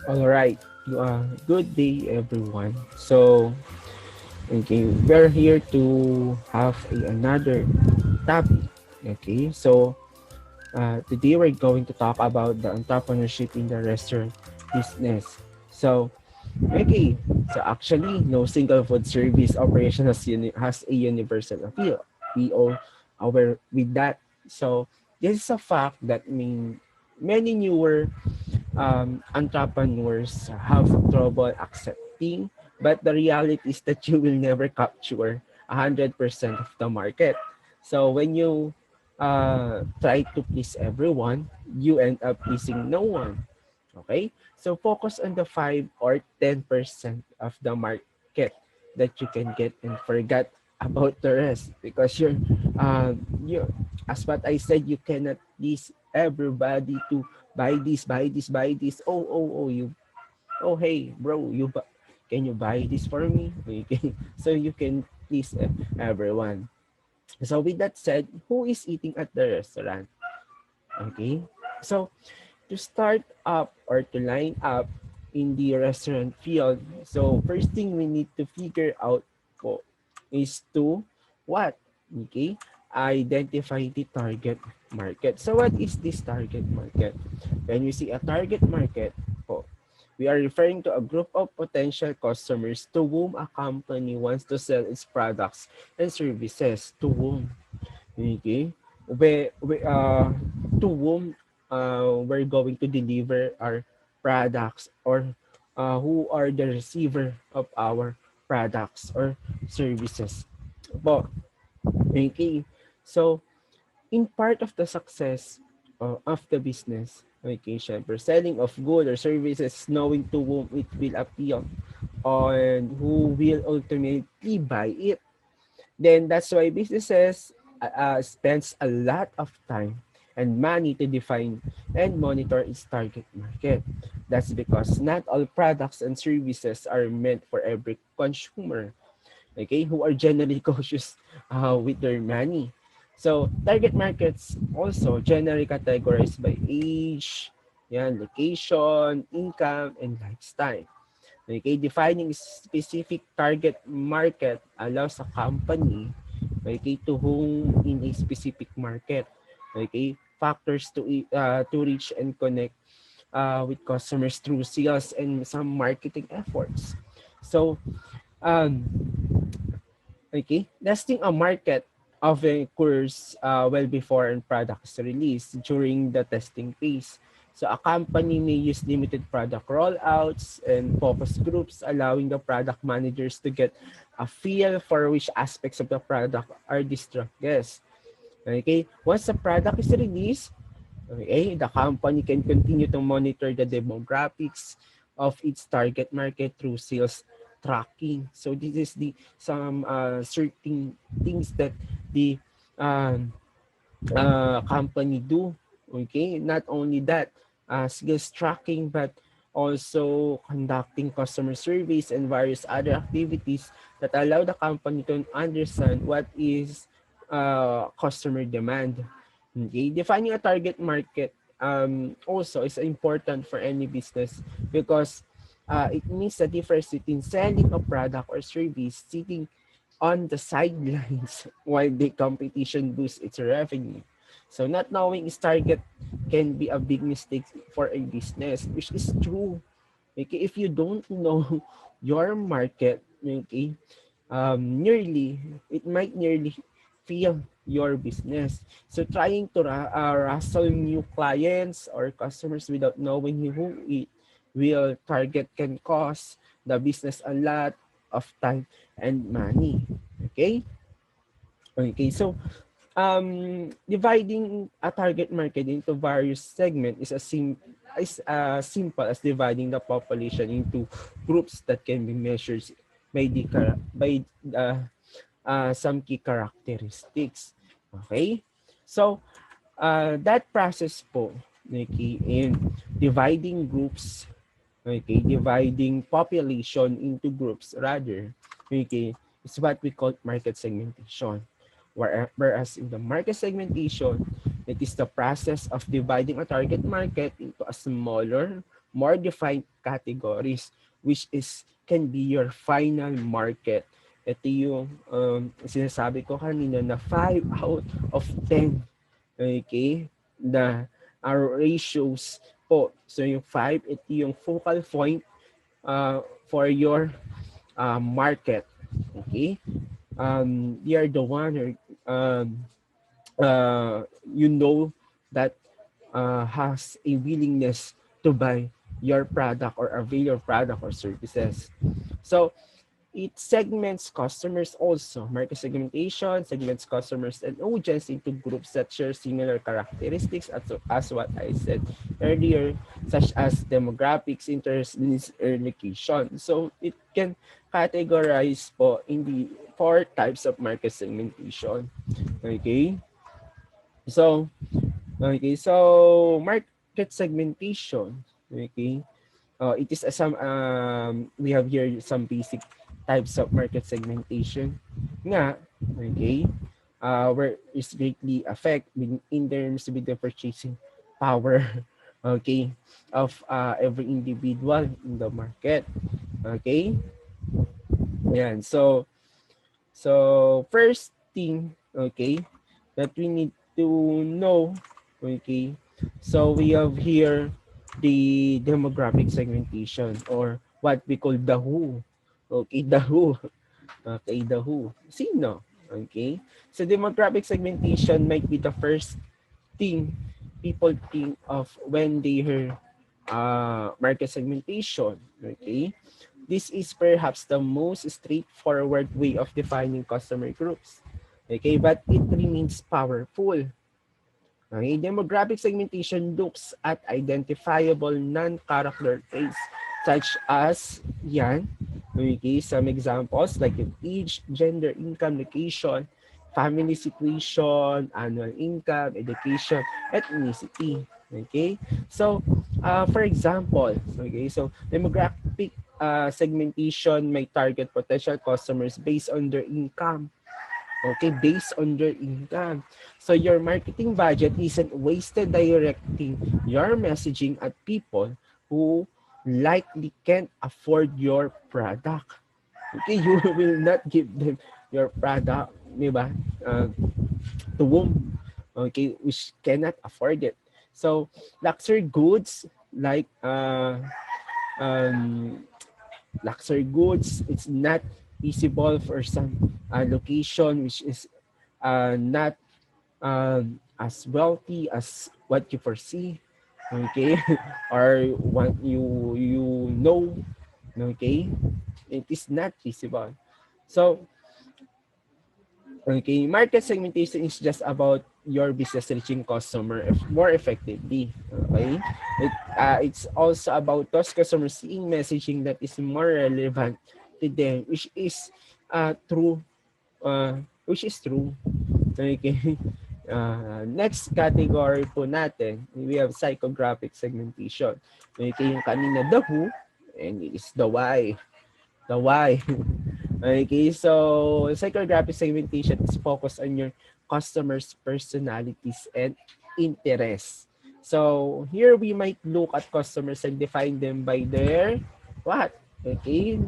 All right. Good day, everyone. So, okay, we're here to have another topic. Okay, so today we're going to talk about the entrepreneurship in the restaurant business. So, okay, so actually, no single food service operation has a universal appeal. We all aware with that. So, this is a fact that many newer entrepreneurs have trouble accepting, but the reality is that you will never capture 100% of the market. So when you try to please everyone, you end up pleasing no one. Okay? So focus on the 5 or 10% of the market that you can get and forget about the rest because you as what I said, you cannot please everybody to buy this. Oh, hey, bro, can you buy this for me? So you can please everyone. So with that said, who is eating at the restaurant? Okay. So to start up or to line up in the restaurant field, so first thing we need to figure out po is to what? Okay, identify the target market. So what is this target market? When we see a target market po, we are referring to a group of potential customers to whom a company wants to sell its products and services. To whom? Okay. To whom we're going to deliver our products or who are the receiver of our products or services. Po, okay. So, in part of the success of the business, okay, syempre, selling of goods or services, knowing to whom it will appeal and who will ultimately buy it. Then that's why businesses spends a lot of time and money to define and monitor its target market. That's because not all products and services are meant for every consumer, okay, who are generally cautious with their money. So target markets also generally categorized by age, yan, location, income, and lifestyle. Okay, defining specific target market allows a company, okay, to whom in a specific market, okay, factors to reach and connect with customers through sales and some marketing efforts. So, um, okay, testing a market often occurs well before a product is released during the testing phase. So a company may use limited product rollouts and focus groups, allowing the product managers to get a feel for which aspects of the product are the strongest. Okay, once the product is released, okay, the company can continue to monitor the demographics of its target market through sales tracking. So this is the some certain things that the um, company do. Okay, not only that, skills tracking, but also conducting customer surveys and various other activities that allow the company to understand what is customer demand. Okay, defining a target market also is important for any business because it means the difference between selling a product or service sitting on the sidelines while the competition boosts its revenue. So not knowing its target can be a big mistake for a business, which is true. Okay, if you don't know your market, okay, it might nearly fail your business. So trying to rustle new clients or customers without knowing who it will target can cost the business a lot of time and money. Okay? Okay, so dividing a target market into various segments is as simple as dividing the population into groups that can be measured by some key characteristics. Okay? So, that process po, okay, in dividing groups, okay, dividing population into groups rather, okay, is what we call market segmentation. Whereas in the market segmentation, it is the process of dividing a target market into a smaller more defined categories, which is can be your final market. Ito yung sinasabi ko kanina na 5 out of 10. Okay? Na our ratios po. So yung 5, ito yung focal point for your market. Okay? You are the one or you know that has a willingness to buy your product or avail your product or services. So it segments customers also. Market segmentation segments customers and audience into groups that share similar characteristics as what I said earlier, such as demographics, interests, needs, or location. So it can categorize po in the 4 types of market segmentation. Okay? So, market segmentation. Okay? It is some we have here some basic types of market segmentation nga, okay, where is greatly affect in terms with the purchasing power okay of every individual in the market. Okay, yan. So first thing, okay, that we need to know, okay, so we have here the demographic segmentation or what we call the who. Okay, the who. Okay, the who. Sino? Okay. So demographic segmentation might be the first thing people think of when they hear market segmentation. Okay. This is perhaps the most straightforward way of defining customer groups. Okay, but it remains powerful. Okay, demographic segmentation looks at identifiable non-character traits such as yan. Okay, some examples like yung age, gender, income, location, family situation, annual income, education, ethnicity. Okay, so for example, okay, so demographic segmentation may target potential customers based on their income. Okay, based on their income. So your marketing budget isn't wasted directing your messaging at people who likely can't afford your product. Okay, you will not give them your product, di ba? To whom, okay, which cannot afford it. So luxury goods like um, luxury goods, it's not feasible for some location which is not as wealthy as what you foresee, okay, or what you know, okay, it is not feasible. So, okay, market segmentation is just about your business reaching customer more effectively. Okay, it's also about those customers seeing messaging that is more relevant to them, true, which is true. Okay. Next category po natin, we have psychographic segmentation. Okay, yung kanina the who, and it is the why. The why. Okay, so psychographic segmentation is focused on your customers' personalities and interests. So here we might look at customers and define them by their what? Okay,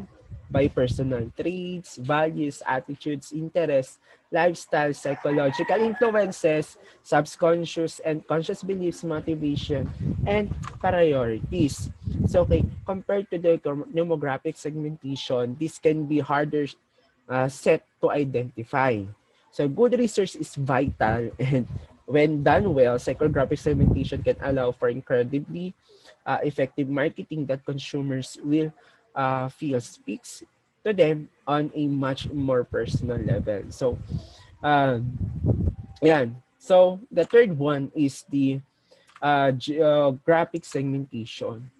by personal traits, values, attitudes, interests, lifestyle, psychological influences, subconscious and conscious beliefs, motivation, and priorities. So, okay, compared to the demographic segmentation, this can be harder set to identify. So, good research is vital, and when done well, psychographic segmentation can allow for incredibly effective marketing that consumers will feel speaks to them on a much more personal level. So, um, yan. So, the third one is the geographic segmentation.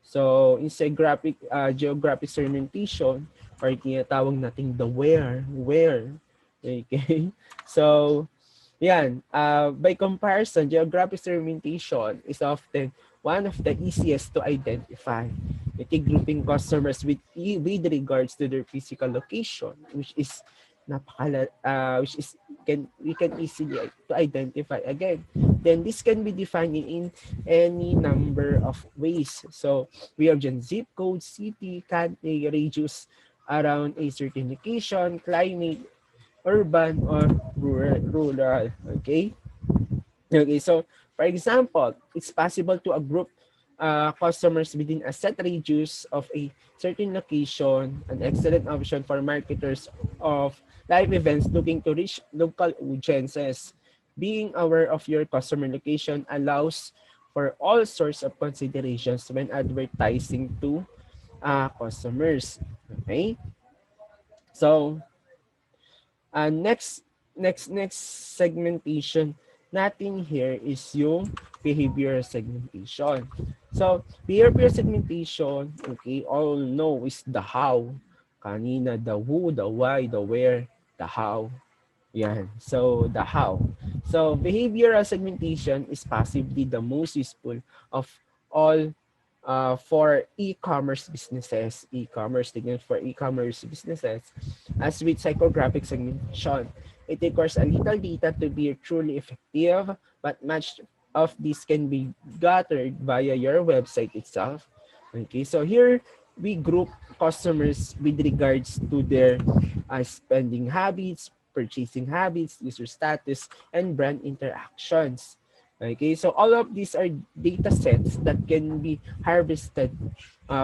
So, in geographic segmentation, or tinatawag nating the where. Okay? So, yan. By comparison, geographic segmentation is often one of the easiest to identify. Ito grouping customers with regards to their physical location, which is we can easily to identify again. Then this can be defined in any number of ways. So we have dyan zip code, city, county, radius around a certain location, climate, urban or rural. Okay. Okay, so for example, it's possible to group customers within a set radius of a certain location, an excellent option for marketers of live events looking to reach local audiences. Being aware of your customer location allows for all sorts of considerations when advertising to customers. Okay? So, next segmentation natin here is yung behavioral segmentation. So, behavioral segmentation, okay, all know is the how. Kanina, the who, the why, the where, the how. Yan. So, the how. So, behavioral segmentation is possibly the most useful of all for e-commerce businesses. For e-commerce businesses. As with psychographic segmentation, it requires a little data to be truly effective, but much of this can be gathered via your website itself. Okay, so here we group customers with regards to their spending habits, purchasing habits, user status, and brand interactions. Okay, so all of these are data sets that can be harvested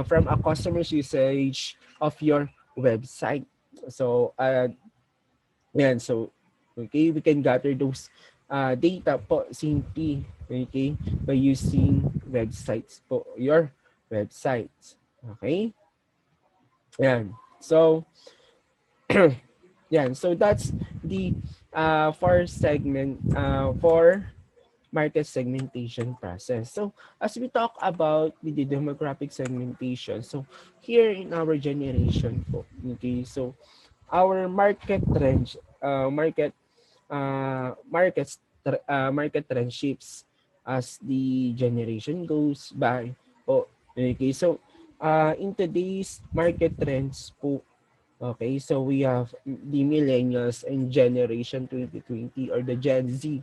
from a customer's usage of your website. So, okay, we can gather those data po simply, okay, by using websites po, your websites. Okay? Yan. So, yan. So, that's the for market segmentation process. So, as we talk about the demographic segmentation, so here in our generation po, okay, so our market trends, market trend shifts as the generation goes by. Po, okay, so in today's market trends po, okay, so we have the millennials and generation 2020 or the Gen Z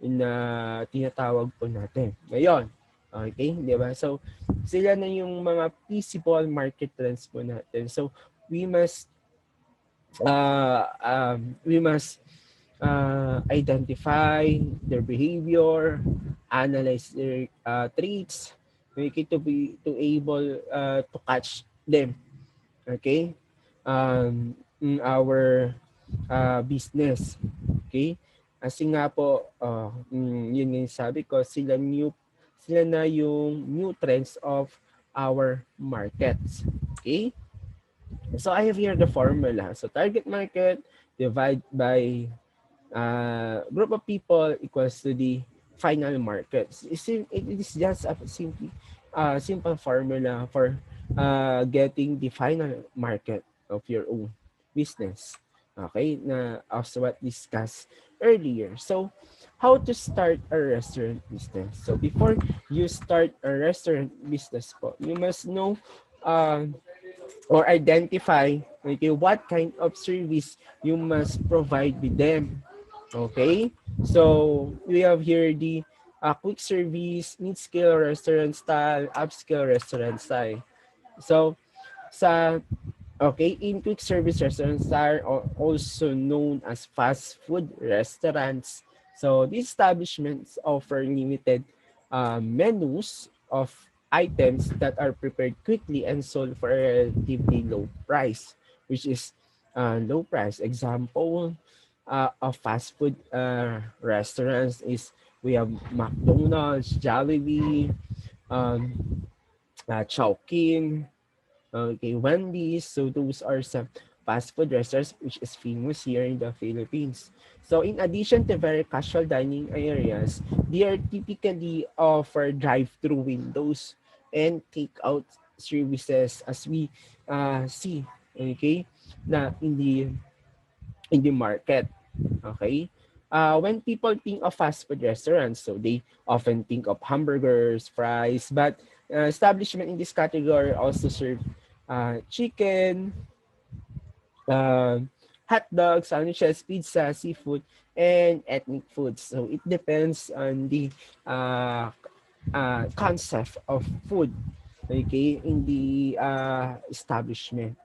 na tinatawag po natin. Ngayon, okay, di ba? So, sila na yung mga feasible market trends po natin. So, we must identify their behavior, analyze their traits, make it to able to catch them, okay, in our business. Okay? Kasi nga po, yun yung sabi ko, sila na yung new trends of our markets. Okay? So I have here the formula. So target market divide by group of people equals to the final market. It is just a simple formula for getting the final market of your own business. Okay, na as what discussed earlier. So, how to start a restaurant business? So, before you start a restaurant business po, you must know or identify, okay, what kind of service you must provide with them. Okay, so we have here the quick service, mid-scale restaurant style, upscale restaurant style. So sa okay, in quick service restaurants are also known as fast food restaurants. So these establishments offer limited menus of items that are prepared quickly and sold for a relatively low price, which is low price. Example of fast food restaurants is we have McDonald's, Jollibee, um, Chowking, okay, Wendy's. So those are some fast food restaurants which is famous here in the Philippines. So in addition to very casual dining areas, they are typically offer drive-through windows and take-out services as we see, okay, na in the market. Okay? When people think of fast food restaurants, so they often think of hamburgers, fries, but establishment in this category also serve chicken, uh, hot dogs, sandwiches, pizza, seafood, and ethnic foods. So it depends on the uh, concept of food, okay, in the establishment.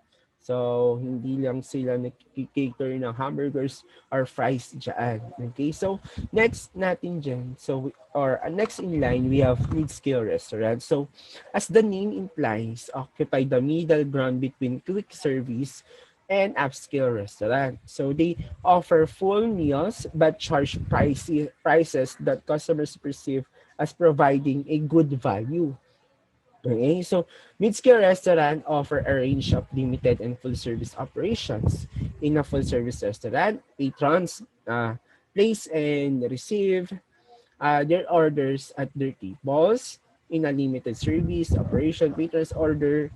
So, hindi lang sila nag-cater ng hamburgers or fries dyan. Okay, so next natin dyan, so next in line, we have mid-scale restaurants. So, as the name implies, occupy the middle ground between quick service and upscale restaurant. So they offer full meals but charge prices that customers perceive as providing a good value. Okay, so mid-scale restaurant offer a range of limited and full-service operations. In a full-service restaurant, patrons place and receive their orders at their tables. In a limited service operation, patrons order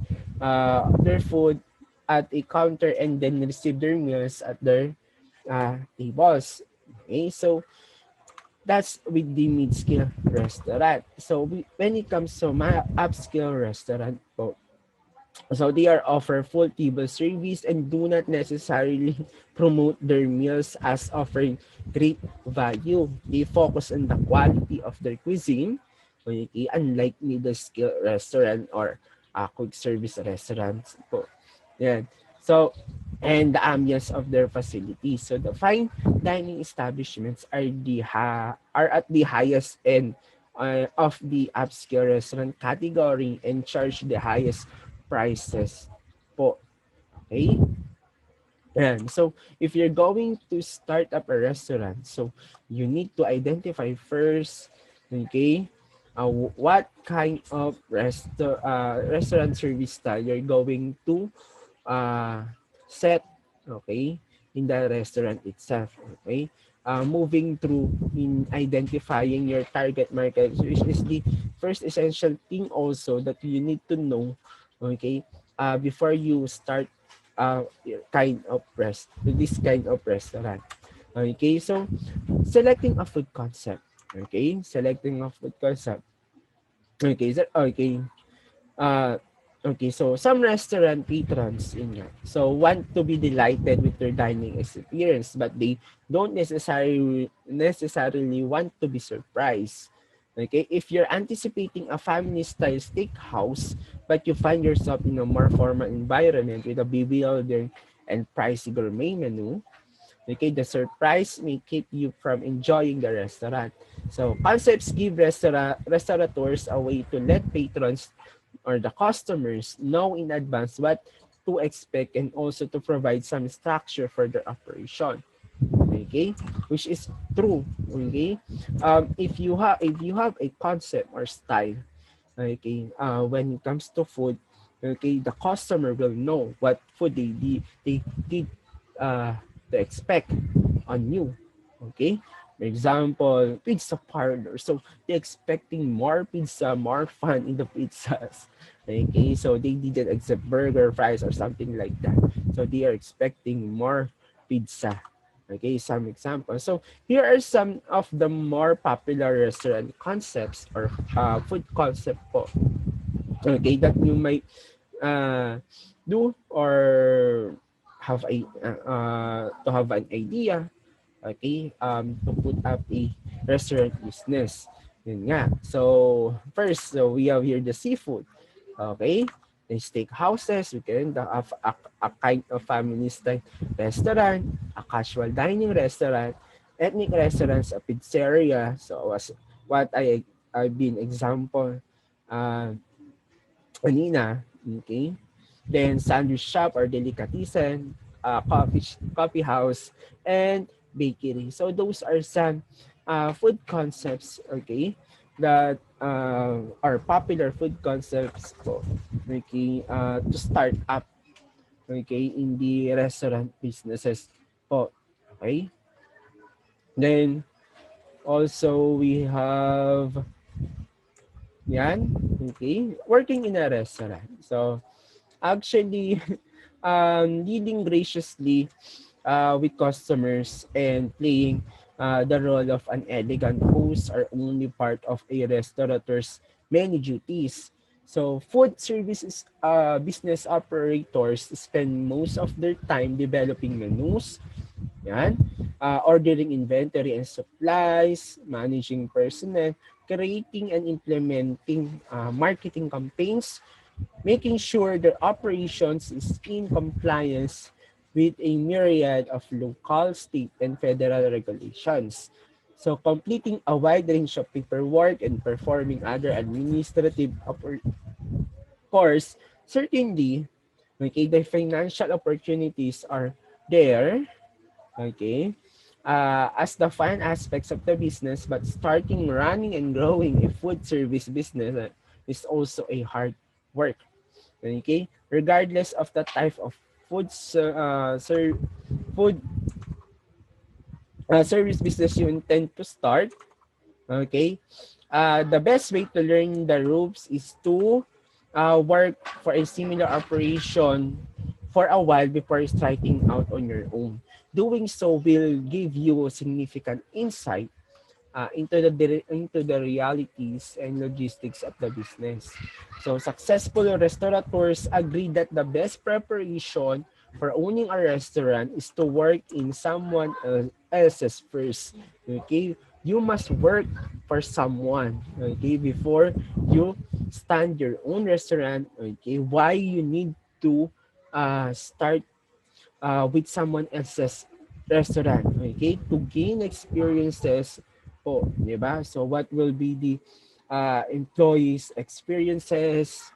their food at a counter and then receive their meals at their tables. Okay, so that's with the mid-scale restaurant. So when it comes to my upscale restaurant po, so they are offer full table service and do not necessarily promote their meals as offering great value. They focus on the quality of their cuisine, okay, unlike middle-scale restaurant or quick service restaurants po. Yan. So, and the ambience of their facilities. So the fine dining establishments are at the highest end of the upscale restaurant category and charge the highest prices po. Okay? And so if you're going to start up a restaurant, so you need to identify first, okay, what kind of restaurant service style you're going to uh, set, okay, in the restaurant itself, okay. Moving through in identifying your target market, which is the first essential thing also that you need to know, okay, before you start this kind of restaurant. Okay, so selecting a food concept. Okay, selecting a food concept. Okay, okay. Uh, okay, so some restaurant patrons in nga, so want to be delighted with their dining experience, but they don't necessarily want to be surprised. Okay, if you're anticipating a family-style steakhouse, but you find yourself in a more formal environment with a bewildering and pricey gourmet menu, okay, the surprise may keep you from enjoying the restaurant. So concepts give restaurateurs a way to let patrons or the customers know in advance what to expect and also to provide some structure for their operation. Okay, which is true. Okay, if you have a concept or style, okay, when it comes to food, okay, the customer will know what food they did uh to expect on you. Okay, for example, pizza parlor, so they're expecting more pizza, more fun in the pizzas. Okay, so they didn't accept burger, fries, or something like that, so they are expecting more pizza. Okay, some examples. So here are some of the more popular restaurant concepts or food concept po, okay, that you might do or have a to have an idea, okay, to put up a restaurant business. Yun nga. So first, so we have here the seafood. Okay, the steak houses, we can have a kind of family style restaurant, a casual dining restaurant, ethnic restaurants, a pizzeria. So as what I've been example uh, kanina, okay? Then sandwich shop or delicatessen, coffee house, and bakery. So those are some food concepts, okay, that are popular food concepts po, okay, to start up, okay, in the restaurant businesses po, okay? Then also we have yan, okay, working in a restaurant. So actually, leading graciously with customers and playing the role of an elegant host are only part of a restaurateur's many duties. So food services business operators spend most of their time developing menus, yan, ordering inventory and supplies, managing personnel, creating and implementing marketing campaigns, making sure their operations is in compliance with a myriad of local, state, and federal regulations. So completing a wide range of paperwork and performing other administrative course, certainly, okay, the financial opportunities are there, okay, as the fun aspects of the business, but starting, running, and growing a food service business is also a hard work. Okay, regardless of the type of food service business you intend to start. Okay, the best way to learn the ropes is to work for a similar operation for a while before striking out on your own. Doing so will give you significant insight into the realities and logistics of the business. So successful restaurateurs agree that the best preparation for owning a restaurant is to work in someone else's first. Okay, you must work for someone. Okay, before you stand your own restaurant. Okay, why you need to start with someone else's restaurant, okay? To gain experiences po, di ba? So what will be the employees' experiences,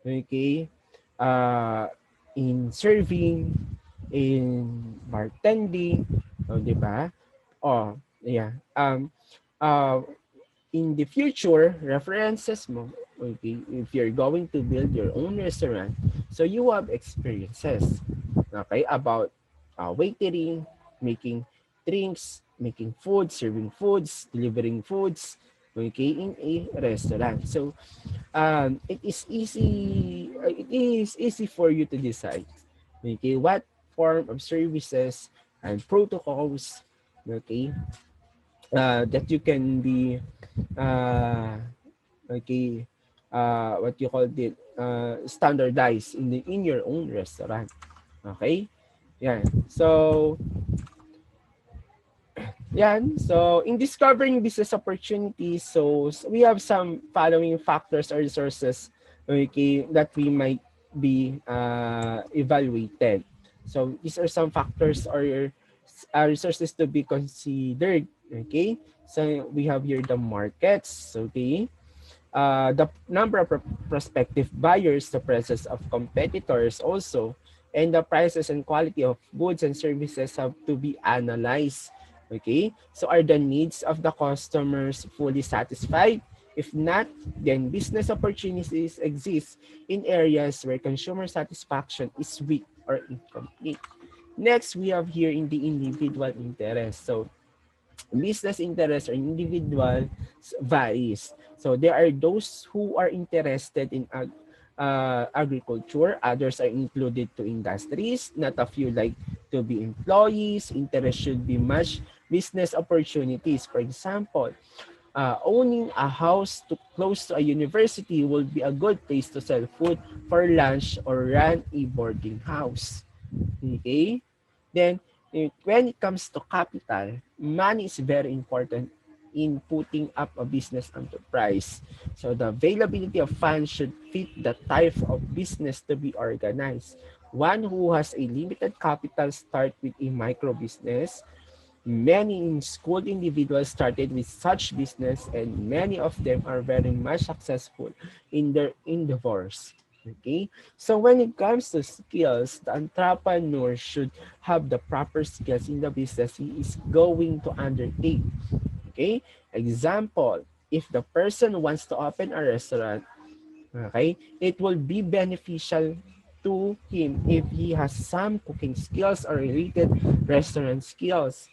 okay? Uh, in serving, in bartending, di ba? Oh, yeah. Uh, in the future, references mo, okay, if you're going to build your own restaurant, so you have experiences, okay, about waitering, making drinks, making food, serving foods, delivering foods, okay, in a restaurant. So it is easy for you to decide, okay, what form of services and protocols, okay, that you can be uh, okay, what you call it, standardized in your own restaurant. Okay? Yan. So, in discovering business opportunities, so we have some following factors or resources, okay, that we might be evaluated. So these are some factors or resources to be considered. Okay? So we have here the markets, okay? The number of prospective buyers, the presence of competitors also, and the prices and quality of goods and services have to be analyzed. Okay? So are the needs of the customers fully satisfied? If not, then business opportunities exist in areas where consumer satisfaction is weak or incomplete. Next, we have here in the individual interest. So business interest or individual varies. So there are those who are interested in agriculture, others are included to industries, not a few like to be employees, interest should be matched business opportunities. For example, owning a house close to a university will be a good place to sell food for lunch or run a boarding house. Okay? Then, when it comes to capital, money is very important in putting up a business enterprise. So the availability of funds should fit the type of business to be organized. One who has a limited capital start with a micro business. Many schooled individuals started with such business and many of them are very much successful in their endeavors. Okay? So when it comes to skills, the entrepreneur should have the proper skills in the business he is going to undertake. Okay? Example, if the person wants to open a restaurant, okay, it will be beneficial to him if he has some cooking skills or related restaurant skills.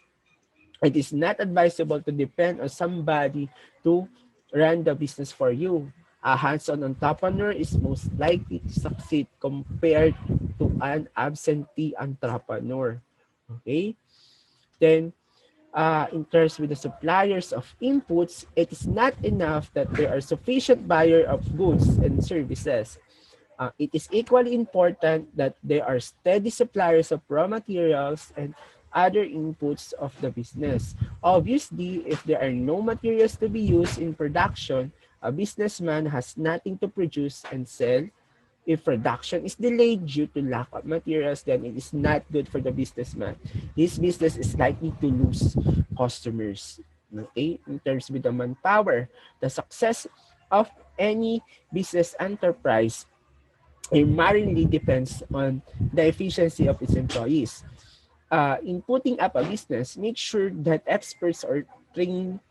It is not advisable to depend on somebody to run the business for you. A hands-on entrepreneur is most likely to succeed compared to an absentee entrepreneur. Okay? Then, in terms with the suppliers of inputs, it is not enough that there are sufficient buyer of goods and services. It is equally important that there are steady suppliers of raw materials and other inputs of the business. Obviously, if there are no materials to be used in production, a businessman has nothing to produce and sell. If production is delayed due to lack of materials, then it is not good for the businessman. His business is likely to lose customers. Okay? In terms with the manpower, the success of any business enterprise primarily depends on the efficiency of its employees. In putting up a business, make sure that experts or trained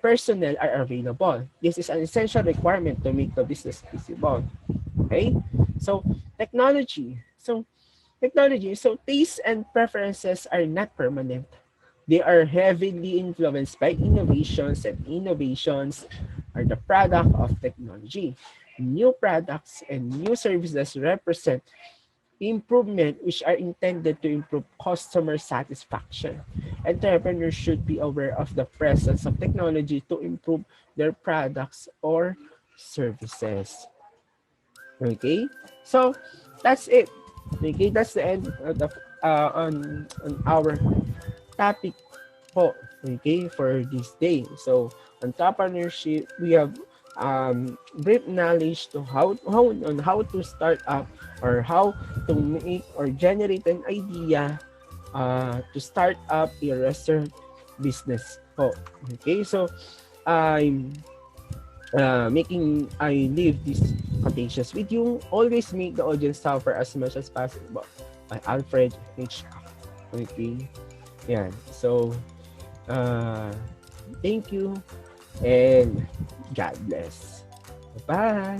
personnel are available. This is an essential requirement to make the business feasible. Okay? So, technology. So tastes and preferences are not permanent. They are heavily influenced by innovations, and innovations are the product of technology. New products and new services represent improvement which are intended to improve customer satisfaction. Entrepreneurs should be aware of the presence of technology to improve their products or services. Okay? So, that's it. Okay, that's the end of the, on our topic po, okay, for this day. So, entrepreneurship, we have brief knowledge to how to start up or how to make or generate an idea to start up a restaurant business po. Okay, so I'm I leave these quotations with you. Always make the audience suffer as much as possible. By Alfred H. Okay. Yan. So, thank you and God bless. Bye.